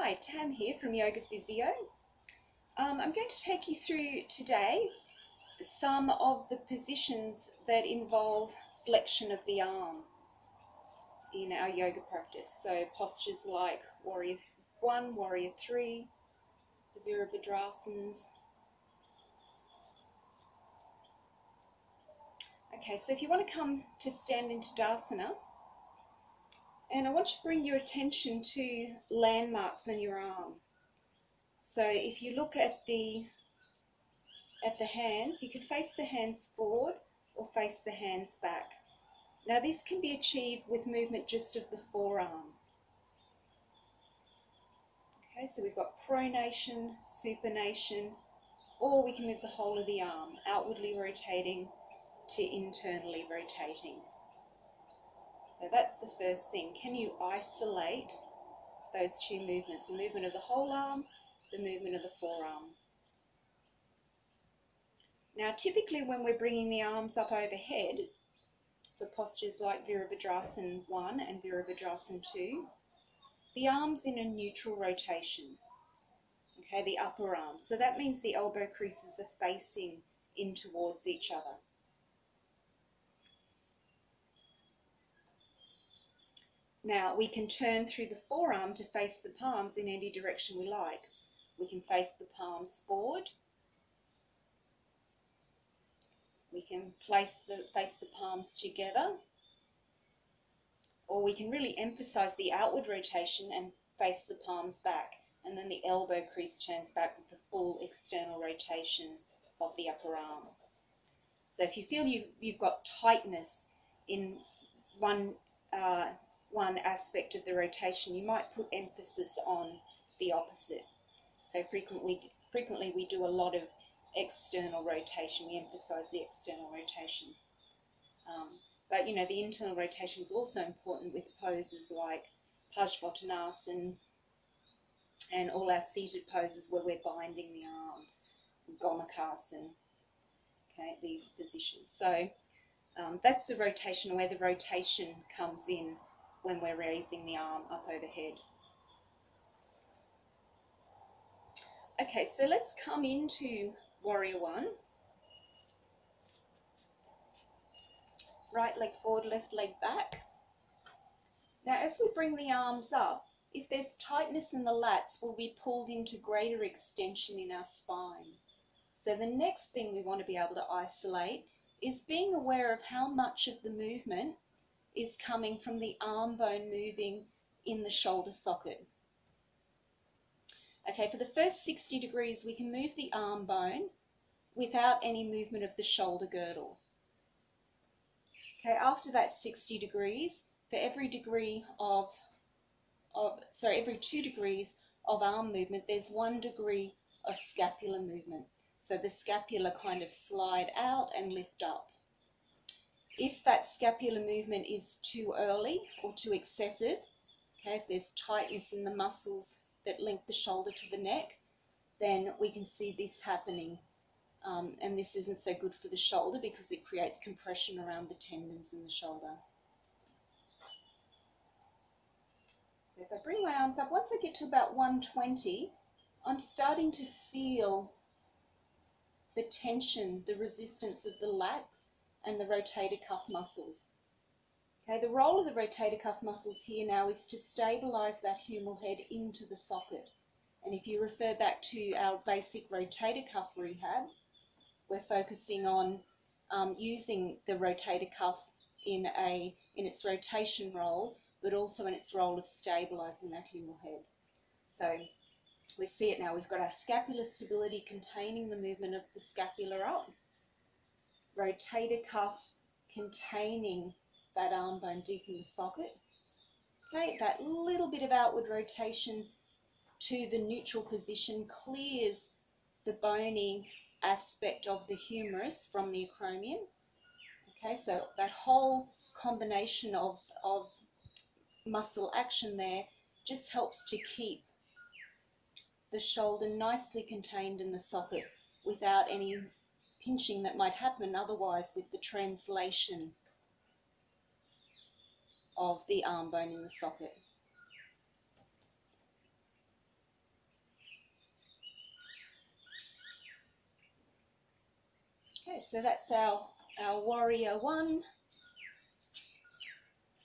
Hi, Tam here from Yoga Physio. I'm going to take you through today some of the positions that involve flexion of the arm in our yoga practice. So postures like Warrior 1, Warrior 3, the Virabhadrasanas. Okay, so if you want to come to stand into Tadasana, and I want you to bring your attention to landmarks on your arm. So if you look at the hands, you can face the hands forward or face the hands back. Now this can be achieved with movement just of the forearm. Okay, so we've got pronation, supination, or we can move the whole of the arm, outwardly rotating to internally rotating. So that's the first thing. Can you isolate those two movements, the movement of the whole arm, the movement of the forearm? Now typically when we're bringing the arms up overhead for postures like Virabhadrasana I and Virabhadrasana II, the arm's in a neutral rotation, okay, the upper arm. So that means the elbow creases are facing in towards each other. Now we can turn through the forearm to face the palms in any direction we like. We can face the palms forward. We can face the palms together. Or we can really emphasize the outward rotation and face the palms back. And then the elbow crease turns back with the full external rotation of the upper arm. So if you feel you've got tightness in one aspect of the rotation, you might put emphasis on the opposite. So frequently we do a lot of external rotation. We emphasize the external rotation. But you know, the internal rotation is also important with poses like Virabhadrasana and all our seated poses where we're binding the arms, Gomakasana, okay, these positions. So that's the rotation, where the rotation comes in when we're raising the arm up overhead. Okay, so let's come into Warrior 1. Right leg forward, left leg back. Now as we bring the arms up, if there's tightness in the lats, we'll be pulled into greater extension in our spine. So the next thing we want to be able to isolate is being aware of how much of the movement is coming from the arm bone moving in the shoulder socket. Okay, for the first 60 degrees we can move the arm bone without any movement of the shoulder girdle. Okay, after that 60 degrees, for every every 2 degrees of arm movement, there's 1 degree of scapular movement. So the scapula kind of slide out and lift up. If that scapular movement is too early or too excessive, okay, if there's tightness in the muscles that link the shoulder to the neck, then we can see this happening. And this isn't so good for the shoulder because it creates compression around the tendons in the shoulder. So if I bring my arms up, once I get to about 120, I'm starting to feel the tension, the resistance of the lats and the rotator cuff muscles. Okay, the role of the rotator cuff muscles here now is to stabilize that humeral head into the socket. And if you refer back to our basic rotator cuff rehab, we're focusing on using the rotator cuff in its rotation role, but also in its role of stabilizing that humeral head. So we see it now. We've got our scapular stability containing the movement of the scapula up, rotator cuff containing that arm bone deep in the socket. Okay, that little bit of outward rotation to the neutral position clears the bony aspect of the humerus from the acromion. Okay, so that whole combination of muscle action there just helps to keep the shoulder nicely contained in the socket without any pinching that might happen otherwise with the translation of the arm bone in the socket. Okay, so that's our warrior 1.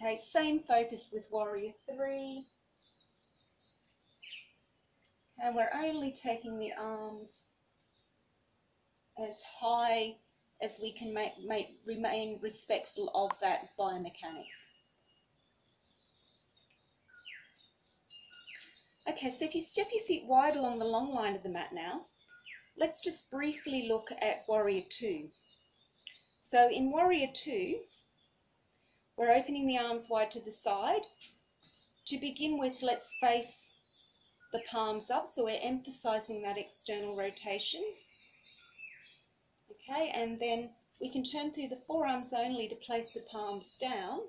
Okay, same focus with warrior 3. And we're only taking the arms as high as we can remain respectful of that biomechanics. Okay, so if you step your feet wide along the long line of the mat now, let's just briefly look at warrior 2. So in warrior 2, we're opening the arms wide to the side. To begin with, let's face the palms up, so we're emphasizing that external rotation. Okay, and then we can turn through the forearms only to place the palms down.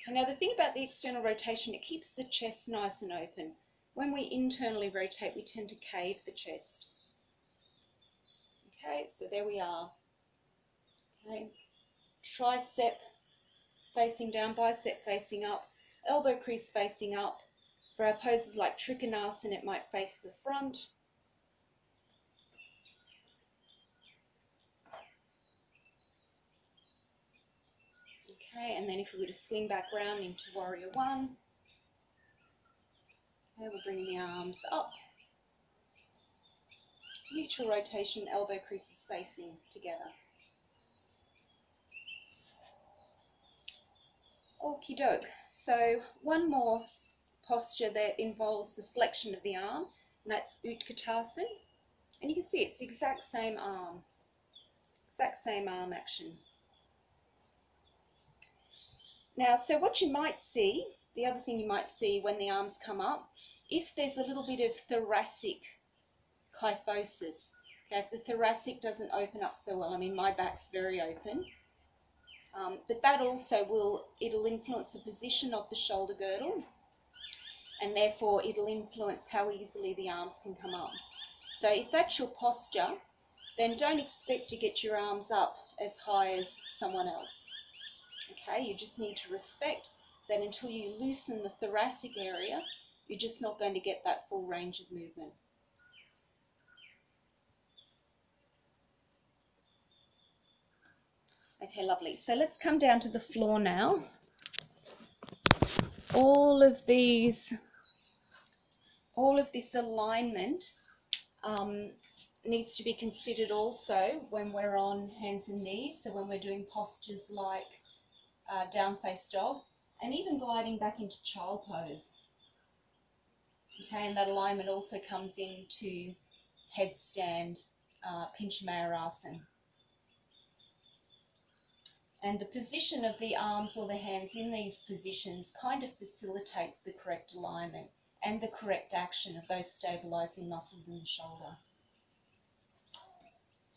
Okay, now the thing about the external rotation, it keeps the chest nice and open. When we internally rotate, we tend to cave the chest. Okay, so there we are. Okay, tricep facing down, bicep facing up, elbow crease facing up. For our poses like Trikonasana, it might face the front. Okay, and then if we were to swing back round into warrior 1, okay, we'll bring the arms up. Neutral rotation, elbow creases facing together. Okie doke. So one more posture that involves the flexion of the arm, and that's Utkatasana. And you can see it's the exact same arm action. Now, so what you might see, the other thing you might see when the arms come up, if there's a little bit of thoracic kyphosis, okay, if the thoracic doesn't open up so well, I mean my back's very open, but that also it'll influence the position of the shoulder girdle, and therefore it'll influence how easily the arms can come up. So if that's your posture, then don't expect to get your arms up as high as someone else. Okay, you just need to respect that until you loosen the thoracic area, you're just not going to get that full range of movement. Okay, lovely. So let's come down to the floor now. All of this alignment needs to be considered also when we're on hands and knees, so when we're doing postures like down face dog, and even gliding back into child pose. Okay, and that alignment also comes into headstand, Pincha Mayurasana. And the position of the arms or the hands in these positions kind of facilitates the correct alignment and the correct action of those stabilizing muscles in the shoulder.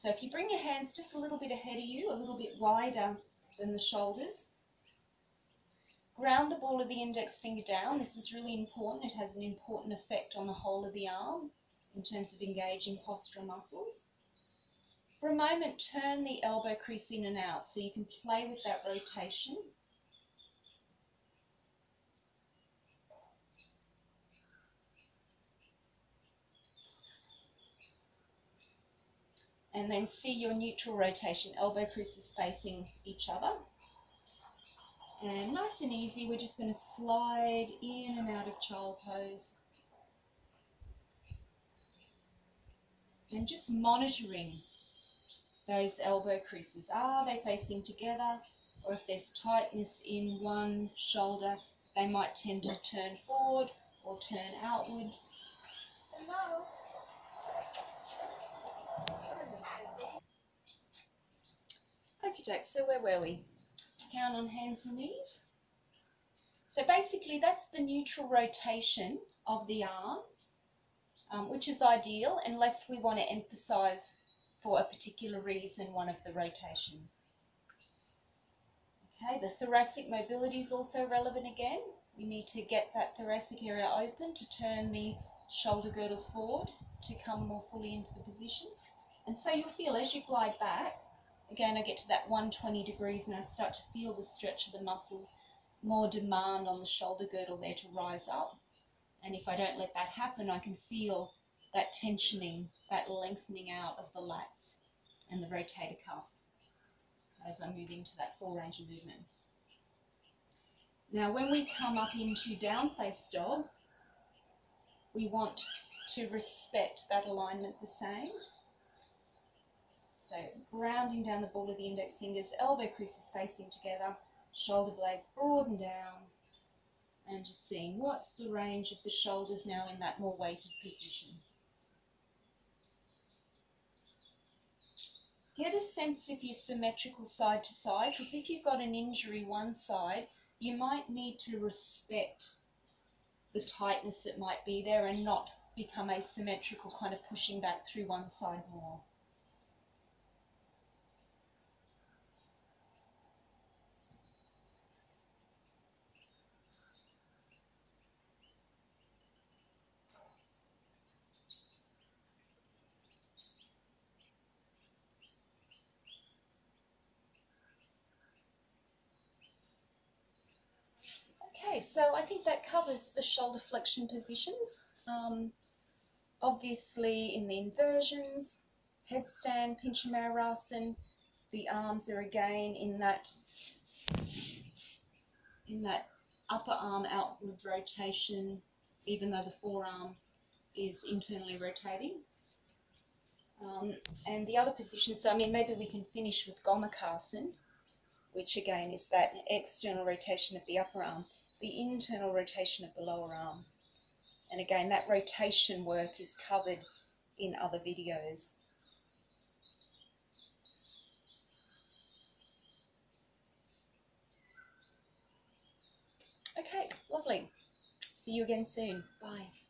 So if you bring your hands just a little bit ahead of you, a little bit wider than the shoulders, ground the ball of the index finger down. This is really important. It has an important effect on the whole of the arm in terms of engaging postural muscles. For a moment, turn the elbow crease in and out so you can play with that rotation. And then see your neutral rotation, elbow creases facing each other. And nice and easy, we're just going to slide in and out of child pose. And just monitoring those elbow creases. Are they facing together? Or if there's tightness in one shoulder, they might tend to turn forward or turn outward. Hello. Okay, so where were we? Down on hands and knees. So basically that's the neutral rotation of the arm, which is ideal unless we want to emphasize for a particular reason one of the rotations. Okay, the thoracic mobility is also relevant again. We need to get that thoracic area open to turn the shoulder girdle forward to come more fully into the position. And so you'll feel as you glide back, again I get to that 120 degrees and I start to feel the stretch of the muscles, more demand on the shoulder girdle there to rise up. And if I don't let that happen, I can feel that tensioning, that lengthening out of the lats and the rotator cuff as I move into that full range of movement. Now when we come up into down face dog, we want to respect that alignment the same. So grounding down the ball of the index fingers, elbow creases facing together, shoulder blades broaden down, and just seeing what's the range of the shoulders now in that more weighted position. Get a sense if you're symmetrical side to side, because if you've got an injury one side, you might need to respect the tightness that might be there and not become asymmetrical, kind of pushing back through one side more. Okay, so I think that covers the shoulder flexion positions. Obviously in the inversions, headstand, Pinchamarasana, the arms are again in that upper arm outward rotation, even though the forearm is internally rotating. And the other position, so I mean maybe we can finish with Gomukhasana, which again is that external rotation of the upper arm, the internal rotation of the lower arm. And again, that rotation work is covered in other videos. Okay, lovely. See you again soon. Bye.